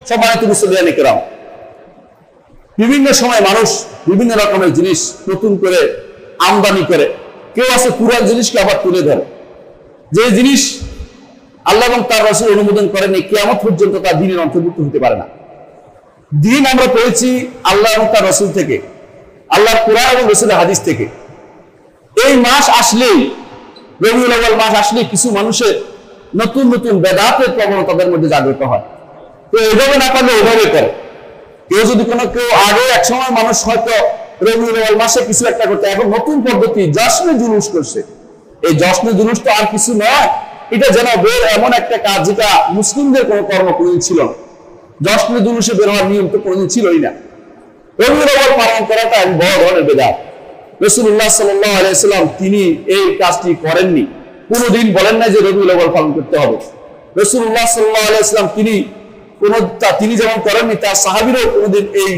সম্মানিত মুসলিয়ানে কেরাম, বিভিন্ন সময় মানুষ বিভিন্ন রকমের জিনিস নতুন করে আমদানি করে, কেউ আছে পুরান জিনিসকে আবার তুলে ধরে, যে জিনিস আল্লাহ এবং তার রাসূল অনুমোদন করেনি কিয়ামত পর্যন্ত তার দ্বীনের অন্তর্ভুক্ত হতে পারে না। দ্বীন আমরা পেয়েছি আল্লাহ এবং তার রাসূল থেকে, আল্লাহর কুরআন এবং রাসূলের হাদিস থেকে। এই মাস আসলেই, রবিউল আউয়াল মাস আসলেই কিছু মানুষের নতুন নতুন বেদাতের প্রবণতা তাদের মধ্যে জাগ্রত হয়। তো এভাবে না পারলে ওভাবে করে। কেউ যদি কেউ আগে এক সময় মানুষ হয়তো রবিউল আউয়াল মাসে কিছু একটা করতে, এখন নতুন পদ্ধতি জশ্নে জুলুস করছে। এই জশ্নে জুলুস তো আর কিছু নয়, এটা যেন বের এমন একটা কাজ যেটা মুসলিমদের কোনো কর্ম কোনোদিন ছিল না। জশ্নে জুলুসে বের হওয়ার নিয়ম তো কোনোদিন ছিলই না। রবিউল আউয়াল পালন করাটা এক বড় ধরনের বেদাত। রাসূলুল্লাহ সাল্লাল্লাহু আলাইহি ওয়াসাল্লাম তিনি এই কাজটি করেননি, কোনোদিন বলেন না যে রবিউল আউয়াল পালন করতে হবে। রাসূলুল্লাহ সাল্লাল্লাহু আলাইহি ওয়াসাল্লাম তিনি যেমন করেননি, তার সাহাবীরাও কোনোদিন এই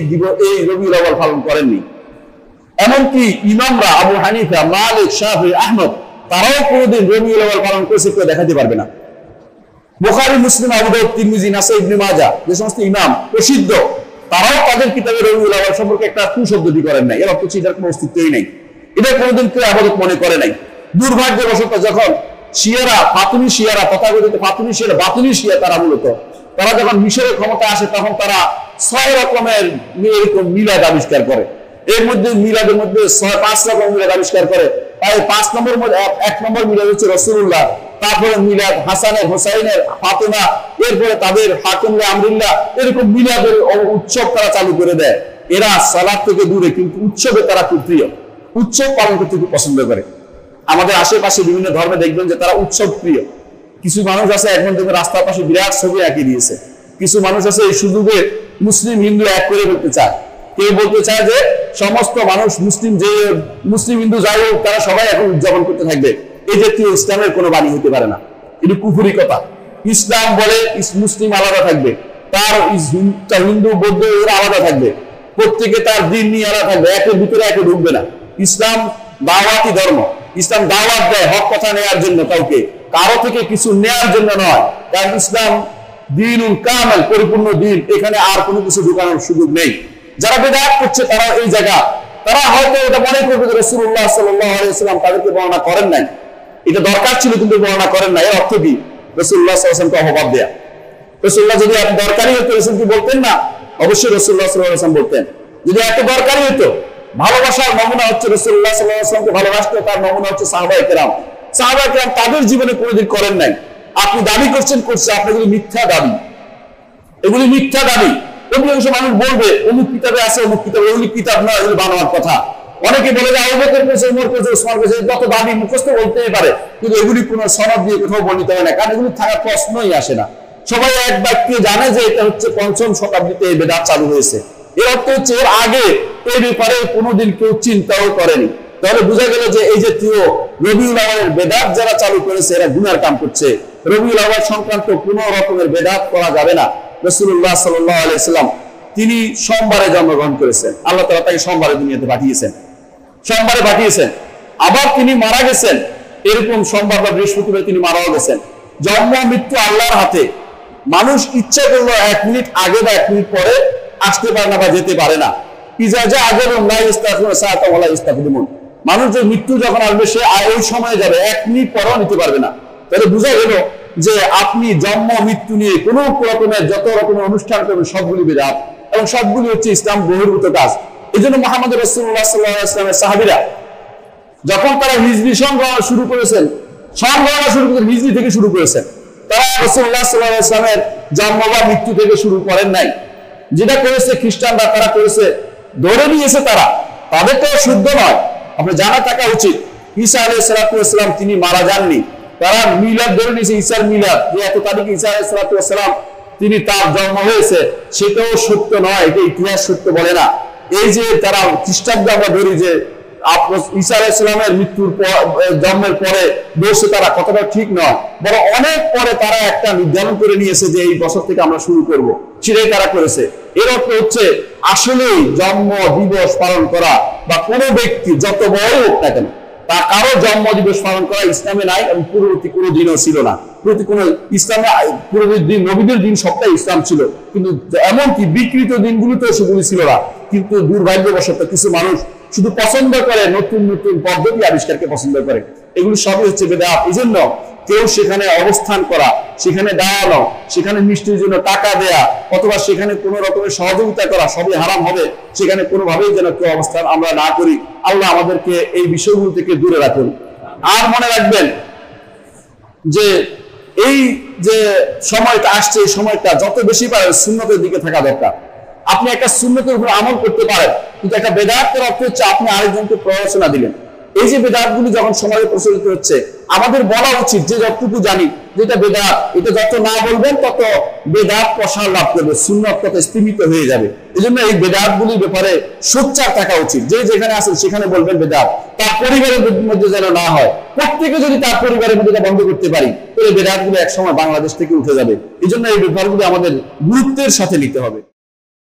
রবিউল আউয়াল পালন করেননি। এমনকি ইমামরা আবু হানিফা, মালিক, শাফি, আহমদ তারাও কোনোদিন রবিউল আউয়াল পালন করেছে কেউ দেখাতে পারবে না। বুখারী, মুসলিম, আবু দাউদ, তিরমিজি, নাসাই, ইবনে মাজাহ যে সমস্ত ইমাম প্রসিদ্ধ, তারাও তাদের কিতাবে রবিউল আউয়াল সম্পর্কে একটা কুশব্দটি করেন নাই। এর অর্থ হচ্ছে এটার কোনো অস্তিত্বই নেই, এটা কোনোদিন কেউ ইবাদত মনে করে নাই। দুর্ভাগ্যবশত যখন শিয়ারা, ফাতিমি শিয়ারা, তথাকথিত ফাতিমি শিয়ারা, বাতিনি শিয়া তারা যখন মিশরের ক্ষমতায় আসে, তখন তারা 6 রকমের এরকম মিলাদ আবিষ্কার করে। এর মধ্যে মিলাদের মধ্যে 5 রকম মিলাদ আবিষ্কার করে। তাই 5 নম্বর মধ্যে 1 নম্বর মিলাদ হচ্ছে রাসূলুল্লাহ, তারপরে মিলাদ হাসানের, হোসাইনের, ফাতেমা, এরপরে তাদের হাকিমে আমরুল্লাহ, এরকম মিলাদের উৎসব তারা চালু করে দেয়। এরা সালাত থেকে দূরে, কিন্তু উৎসবে তারা খুব প্রিয়, উৎসব পালন করতে খুব পছন্দ করে। আমাদের আশেপাশে বিভিন্ন ধর্মে দেখবেন যে তারা উৎসব প্রিয়। কিছু মানুষ আছে এখন থেকে রাস্তার পাশে বিরাট ছবি আঁকিয়ে দিয়েছে। কিছু মানুষ আছে এই সুযোগে মুসলিম হিন্দু এক করে ফেলতে চায়। কেউ বলতে চায় যে সমস্ত মানুষ মুসলিম হিন্দু যাই হোক, তারা সবাই এখন উদযাপন করতে থাকবে। এই জাতীয় ইসলামের কোনো বাণী হতে পারে না, এটি কুফরি কথা। ইসলাম বলে মুসলিম আলাদা থাকবে, তার হিন্দু বৌদ্ধ এরা আলাদা থাকবে, প্রত্যেকে তার দিন নিয়ে আলাদা থাকবে, একের ভিতরে একে ঢুকবে না। ইসলাম দাওয়াতি ধর্ম, ইসলাম দাওয়াত দেয় হক কথা নেওয়ার জন্য, কাউকে কারো থেকে কিছু নেওয়ার জন্য নয়। কারণ ইসলাম দ্বীনুল কামেল, পরিপূর্ণ দ্বীন, এখানে আর কোনো কিছু ঢুকানোর সুযোগ নেই। যারা বিদআত করছে তারা এই জায়গা, তারা হয়তো এটা মনে করবে যে রাসূলুল্লাহ সাল্লাল্লাহু আলাইহি ওয়াসাল্লাম তাদেরকে বর্ণনা করেন নাই, এটা দরকার ছিল কিন্তু বর্ণনা করেন নাই। এর অর্থ কি? রাসূলুল্লাহ সাল্লাল্লাহু আলাইহি ওয়াসাল্লামকে অপবাদ দেয়া। রাসূলুল্লাহ যদি এত দরকারি হতো রাসূল কি বলতেন না? অবশ্যই রাসূলুল্লাহ সাল্লাল্লাহু আলাইহি ওয়াসাল্লাম বলতেন। যদি এত দরকারি হতো, ভালোবাসার নমুনা হচ্ছে রাসূলুল্লাহ সাল্লাল্লাহু আলাইহি ওয়াসাল্লামকে ভালোবাসতে, তার নমুনা হচ্ছে সাহাবায়ে কেরাম। সাহাবায়ে কেরাম তাদের জীবনে কোনোদিন করেন নাই। আপনি দাবি করছেন করছে, আপনাদের মিথ্যা দাবি, এগুলি মিথ্যা দাবি। অধিকাংশ মানুষ বলবে অমুক কিতাবে আছে, অমুক কিতাবে, এগুলি কিতাব নয়, এগুলি বানোয়ার কথা। অনেকে বলে যে আবু বকর করেছে, ওমর করেছে, ওসমান করেছে, যত দাবি মুখস্থ বলতেই পারে, কিন্তু এগুলি কোনো সনদ দিয়ে কোথাও বর্ণিত হয় না, কারণ এগুলি থাকার প্রশ্নই আসে না। সবাই এক বাক্যে জানে যে এটা হচ্ছে 5ম শতাব্দীতে এই বেদাত চালু হয়েছে। এর অর্থ হচ্ছে এর আগে এই ব্যাপারে কোনোদিন কেউ চিন্তাও করেনি। তাহলে বোঝা গেল যে এই জাতীয় রবিউল আউয়ালের বেদাত যারা চালু করেছে এরা গুনার কাম করছে। রবিউল আউয়াল সংক্রান্ত কোনো রকমের বেদাত করা যাবে না। রাসূলুল্লাহ সাল্লাল্লাহু আলাইহি ওয়াসাল্লাম তিনি সোমবারে জন্মগ্রহণ করেছেন, আল্লাহ তাআলা তাকে সোমবারে দুনিয়াতে পাঠিয়েছেন, সোমবারে পাঠিয়েছেন। আবার তিনি মারা গেছেন এরকম সোমবার বা বৃহস্পতিবার তিনি মারাও গেছেন। জন্ম মৃত্যু আল্লাহর হাতে। মানুষ ইচ্ছা করলো 1 মিনিট আগে বা 1 মিনিট পরে আসতে পারে না বা যেতে পারে না। মানুষ যে মৃত্যু যখন আসবে সে ওই সময়ে যাবে, 1 মিনিট পরেও নিতে পারবে না। তাহলে বোঝা গেল যে আপনি জন্ম মৃত্যু নিয়ে কোন রকমের যত রকমের অনুষ্ঠান করবেন সবগুলি বেদাত এবং সবগুলি হচ্ছে ইসলাম বহির্ভূত কাজ। এই জন্য মুহাম্মদ রাসূলুল্লাহ সাল্লাল্লাহু আলাইহি ওয়াসাল্লামের সাহাবীরা যখন তারা হিজরি সংগ্রহণ শুরু করেছেন, হিজরি থেকে শুরু করেছেন, তারা রাসূলুল্লাহ সাল্লাল্লাহু আলাইহি ওয়াসাল্লামের জন্ম বা মৃত্যু থেকে শুরু করেন নাই। যেটা করেছে খ্রিস্টানরা, তারা করেছে ধরে নিয়েছে, তাদের তো শুদ্ধ নয়। আপনি জানা থাকা উচিত ঈসা আলাইহিস সালাতু ওয়াস সালাম তিনি মারা যাননি। তারা মিলাদ ধরে নিয়েছে, ঈসার মিলাদ, যে এত তারিখে ঈসা আলাইহিস সালাতু ওয়াস সালাম তিনি তার জন্ম হয়েছে, সেটাও সত্য নয়, এটা ইতিহাস সত্য বলে না। এই যে তারা খ্রিস্টাব্দ আমরা ধরি যে ঈসা আলাইহিস সালামের মৃত্যুর জন্মের পরে বসে তারা, কতটা ঠিক নয়। বরং অনেক পরে তারা একটা নির্ধারণ করে নিয়েছে যে এই বছর থেকে আমরা শুরু করব, সেটাই তারা করেছে। এর অর্থ হচ্ছে আসলেই জন্ম দিবস পালন করা বা কোনো ব্যক্তি যত বড় হোক না কেন তা কারো জন্ম দিবস পালন করা ইসলামে নাই এবং পূর্ববর্তী কোনো দিনও ছিল না। কোনো ইসলামে পূর্ববর্তী দিন নবীদের দিন সবটাই ইসলাম ছিল, কিন্তু এমনকি বিকৃত দিনগুলোতেও সেগুলি ছিল না। কিন্তু দুর্ভাগ্যবশত কিছু মানুষ শুধু পছন্দ করে নতুন নতুন পদ্ধতি আবিষ্কারকে পছন্দ করে, এগুলো সবই হচ্ছে বেদাত। এই জন্য কেউ সেখানে অবস্থান করা, সেখানে দাঁড়ানো, সেখানে মিষ্টির জন্য টাকা দেয়া অথবা সেখানে কোনো রকমের সহযোগিতা করা সবই হারাম হবে। সেখানে কোনোভাবেই যেন কেউ অবস্থান আমরা না করি। আল্লাহ আমাদেরকে এই বিষয়গুলো থেকে দূরে রাখুন। আর মনে রাখবেন যে এই যে সময়টা আসছে, এই সময়টা যত বেশি পারে সুন্নতের দিকে থাকা দরকার। আপনি একটা সুন্নতের উপর আমল করতে পারেন, কিন্তু একটা বেদাতের অর্থ হচ্ছে আপনি আরেকজনকে প্ররোচনা দিলেন। এই যে বেদাতগুলি যখন সমাজে প্রচলিত হচ্ছে, আমাদের বলা উচিত যে যতটুকু জানি যেটা বেদাত, এটা যত না বলবেন তত বেদাত প্রসার লাভ করবে, সুন্নত তত স্তীমিত হয়ে যাবে। এই জন্য এই বেদাতগুলির ব্যাপারে সোচ্চার থাকা উচিত। যে যেখানে আছেন সেখানে বলবেন বেদাত, তার পরিবারের মধ্যে যেন না হয়। প্রত্যেকে যদি তার পরিবারের মধ্যে বন্ধ করতে পারি, তাহলে বেদাতগুলো একসময় বাংলাদেশ থেকে উঠে যাবে। এই জন্য এই ব্যাপারগুলো আমাদের গুরুত্বের সাথে নিতে হবে।